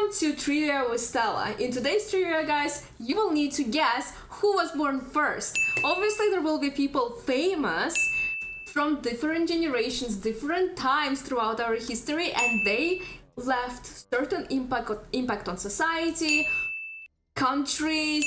Welcome to Trivia with Stella. In today's trivia, guys, you will need to guess who was born first. Obviously, there will be people famous from different generations, different times throughout our history, and they left certain impact on society, countries,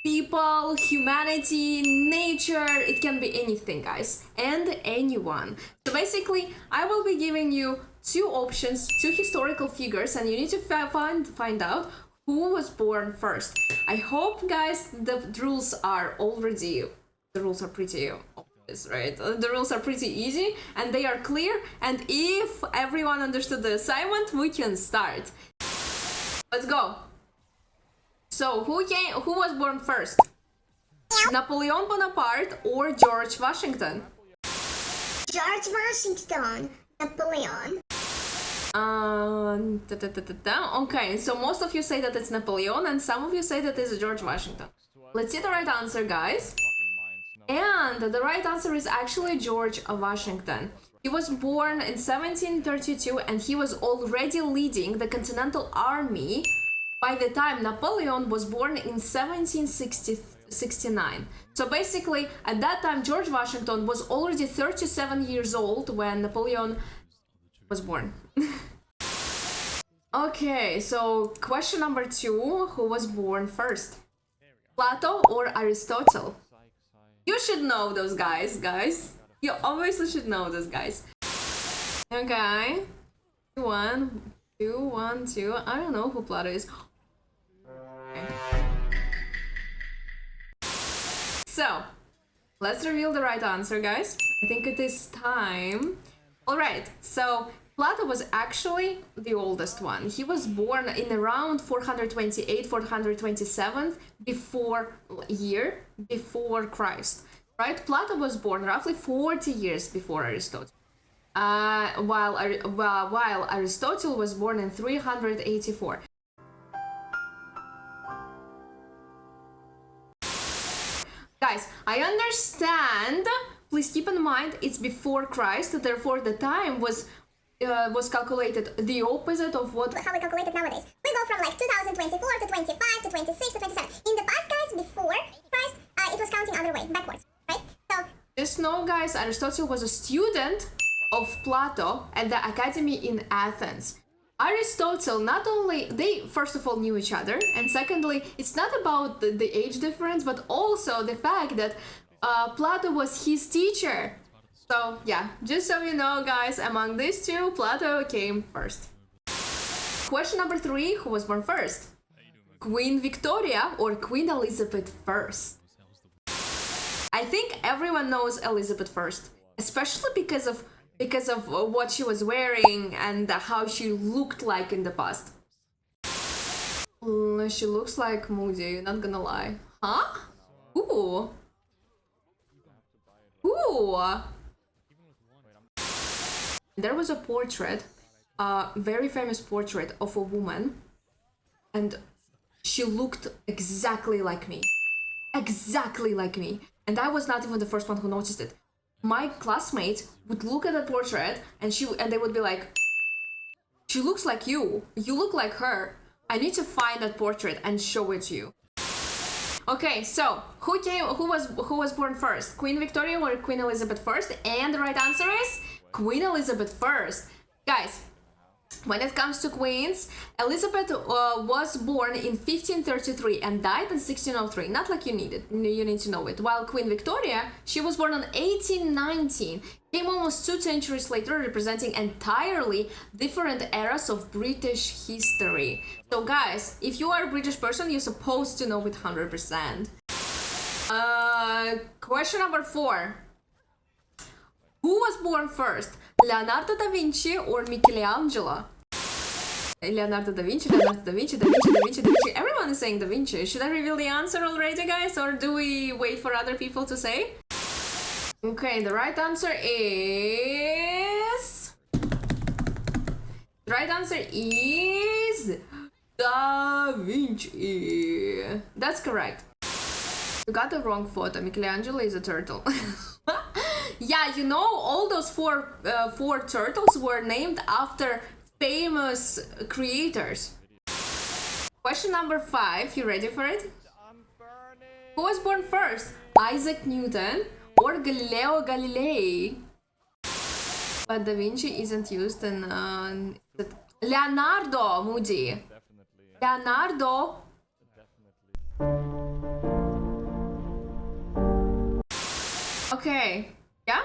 people, humanity, nature. It can be anything, guys, and anyone. So basically, I will be giving you two options, two historical figures, and you need to find out who was born first. I hope, guys, the rules are pretty obvious, right? The rules are pretty easy and they are clear, and if everyone understood the assignment, we can start. Let's go. So who was born first? Napoleon Bonaparte or George Washington? George Washington. Napoleon. Okay, so most of you say that it's Napoleon and some of you say that it's George Washington. Let's see the right answer, guys. And the right answer is actually George Washington. He was born in 1732 and he was already leading the Continental Army by the time Napoleon was born in 1769. So basically, at that time, George Washington was already 37 years old when Napoleon was born. Okay, so question number 2, who was born first? Plato or Aristotle? You should know those guys. You obviously should know those guys. Okay. 1, 2. I don't know who Plato is. Okay. So, let's reveal the right answer, guys. I think it is time. Alright, so Plato was actually the oldest one. He was born in around 428-427 before Christ, right? Plato was born roughly 40 years before Aristotle, while Aristotle was born in 384. Guys, I understand. Please keep in mind it's before Christ, therefore the time was calculated the opposite of what how we calculate it nowadays. We go from like 2024 to 25 to 26 to 27. In the past, guys, before Christ, it was counting other way, backwards, right? So just know, guys, Aristotle was a student of Plato at the academy in Athens. Aristotle, not only, they first of all knew each other, and secondly, it's not about the age difference, but also the fact that Plato was his teacher. So yeah, just so you know, guys, among these two, Plato came first. Question number 3, who was born first? Queen Victoria or Queen Elizabeth I? I think everyone knows Elizabeth I, especially because of what she was wearing and how she looked like in the past. She looks like Moody, not gonna lie. Huh? Ooh. There was a portrait, a very famous portrait of a woman, and she looked exactly like me. Exactly like me. And I was not even the first one who noticed it. My classmates would look at the portrait and they would be like, she looks like you. You look like her. I need to find that portrait and show it to you. Okay, so who was born first? Queen Victoria or Queen Elizabeth I? And the right answer is Queen Elizabeth I. Guys, when it comes to queens, Elizabeth was born in 1533 and died in 1603. Not like you need to know it. While Queen Victoria, she was born in 1819. Came almost 2 centuries later, representing entirely different eras of British history. So guys, if you are a British person, you're supposed to know it 100%. Question number 4. Who was born first? Leonardo da Vinci or Michelangelo? Leonardo da Vinci. Everyone is saying Da Vinci. Should I reveal the answer already, guys? Or do we wait for other people to say? Okay, the right answer is... Da Vinci. That's correct. You got the wrong photo. Michelangelo is a turtle. Yeah, you know, all those four turtles were named after famous creators. Question number 5. You ready for it? Who was born first? Isaac Newton or Galileo Galilei? But Da Vinci isn't used in Leonardo, Moody. Leonardo. Okay. Yeah?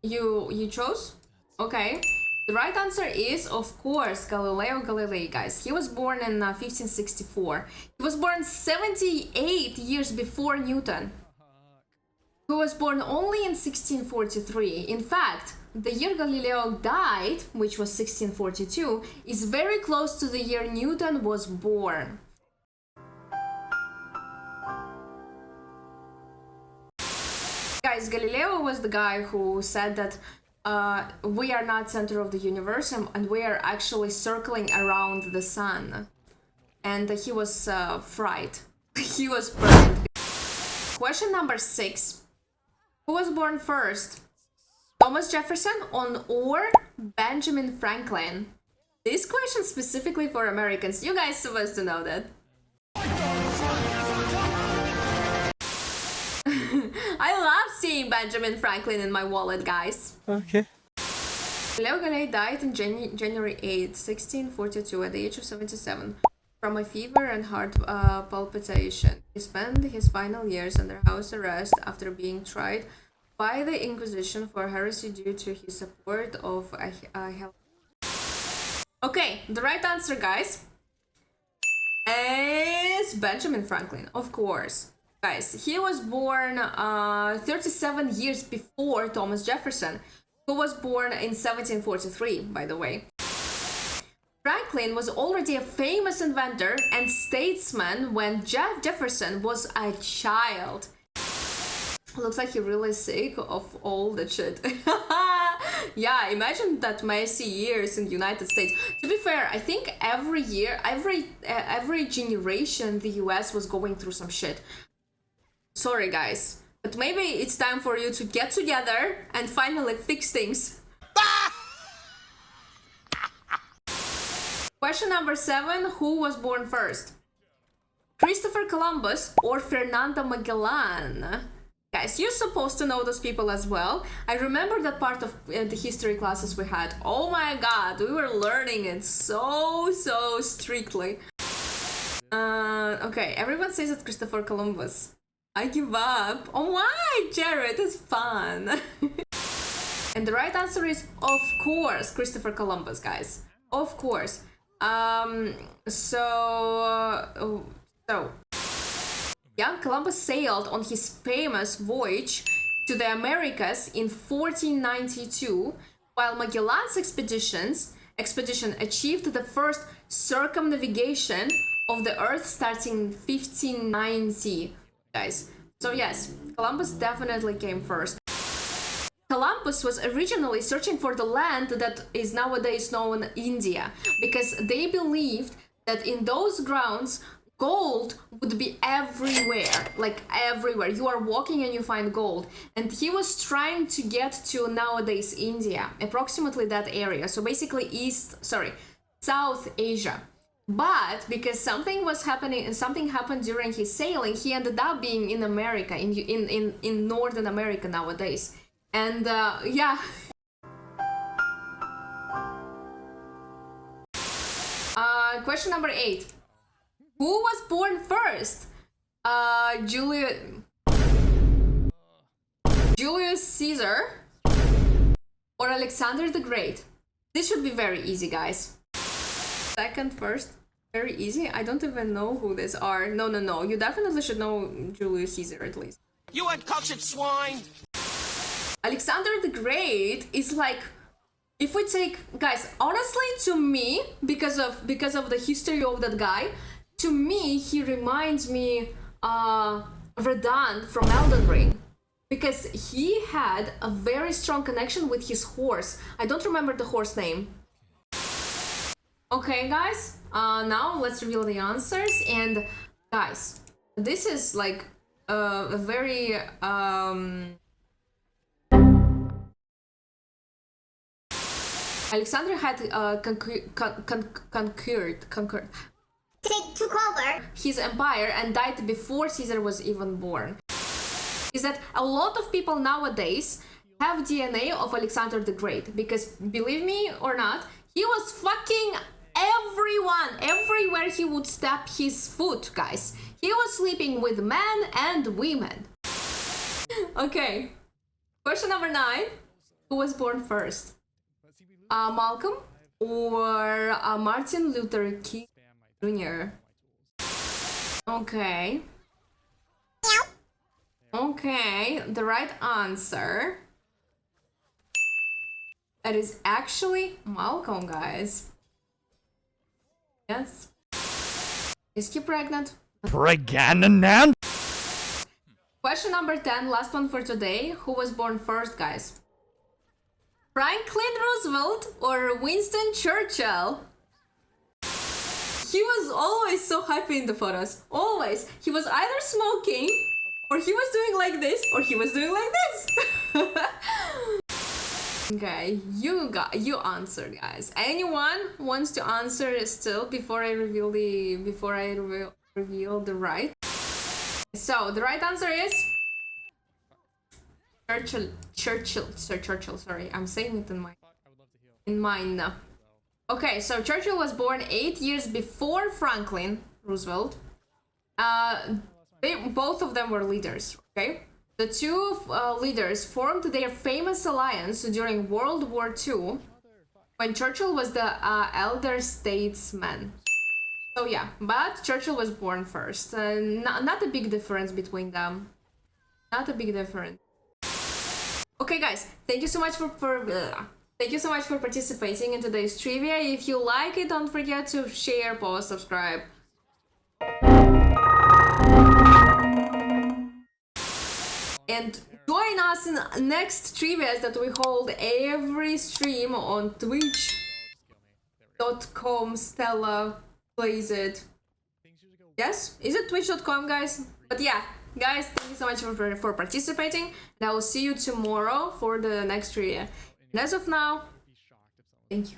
You chose? Okay. The right answer is, of course, Galileo Galilei, guys. He was born in 1564. He was born 78 years before Newton, who was born only in 1643. In fact, the year Galileo died, which was 1642, is very close to the year Newton was born. Guys, Galileo was the guy who said that we are not center of the universe and we are actually circling around the sun. And he was fried. He was burned. Question number 6. Who was born first? Thomas Jefferson or Benjamin Franklin? This question specifically for Americans. You guys are supposed to know that. I love seeing Benjamin Franklin in my wallet, guys. Okay. Galileo Galilei died on January 8, 1642 at the age of 77 from a fever and heart palpitation. He spent his final years under house arrest after being tried by the Inquisition for heresy due to his support of Okay, the right answer, guys, is Benjamin Franklin, of course. Guys, he was born 37 years before Thomas Jefferson, who was born in 1743, by the way. Franklin was already a famous inventor and statesman when Jefferson was a child. Looks like you're really sick of all that shit. Yeah, imagine that messy years in the United States. To be fair, I think every year, every generation, the US was going through some shit. Sorry, guys, but maybe it's time for you to get together and finally fix things. Question number 7. Who was born first? Christopher Columbus or Fernando Magellan? Guys, you're supposed to know those people as well. I remember that part of the history classes we had. Oh my god, we were learning it so strictly. Okay, everyone says it's Christopher Columbus. I give up. Oh why, Jared? It's fun. And the right answer is, of course, Christopher Columbus, guys. Of course. Young Columbus sailed on his famous voyage to the Americas in 1492, while Magellan's expedition achieved the first circumnavigation of the Earth starting in 1590, guys. So yes, Columbus definitely came first. Columbus was originally searching for the land that is nowadays known India, because they believed that in those grounds gold would be everywhere, like everywhere. You are walking and you find gold. And he was trying to get to nowadays India, approximately that area. So basically South Asia. But because something happened during his sailing, he ended up being in America, in Northern America nowadays. And yeah. Question number 8. Who was born first? Julius Caesar or Alexander the Great? This should be very easy, guys. Second, first, very easy. I don't even know who these are. No. You definitely should know Julius Caesar at least. You uncultured swine! Alexander the Great is like, if we take, guys, honestly, to me, because of the history of that guy, to me, he reminds me Radahn from Elden Ring, because he had a very strong connection with his horse. I don't remember the horse name. Okay, guys, now let's reveal the answers. And guys, this is like a very Take Alexander had conquered. take took over his empire and died before Caesar was even born. Is that a lot of people nowadays have DNA of Alexander the Great, because believe me or not, he was fucking everyone, everywhere he would step his foot, guys. He was sleeping with men and women. Okay, question number 9. Who was born first? Malcolm or Martin Luther King Jr.? Okay. Okay, the right answer, it is actually Malcolm, guys. Yes. Is he pregnant? Pregnant? Question number 10, last one for today. Who was born first, guys? Franklin Roosevelt or Winston Churchill? He was always so happy in the photos. Always. He was either smoking, or he was doing like this, or he was doing like this. Okay, you answered, guys. Anyone wants to answer still before I reveal the right? So the right answer is Churchill. Sorry, I'm saying it in mine. Okay, so Churchill was born 8 years before Franklin Roosevelt. Both of them were leaders. Okay, the two leaders formed their famous alliance during World War II, when Churchill was the elder statesman. So yeah, but Churchill was born first. Not a big difference between them. Not a big difference. Okay, guys, thank you so much for participating in today's trivia. If you like it, don't forget to share, post, subscribe. And join us in next trivias that we hold every stream on twitch.com Stella Quizzes It. Yes? Is it twitch.com, guys? But yeah, guys, thank you so much for participating. And I will see you tomorrow for the next trivia. And as of now, thank you.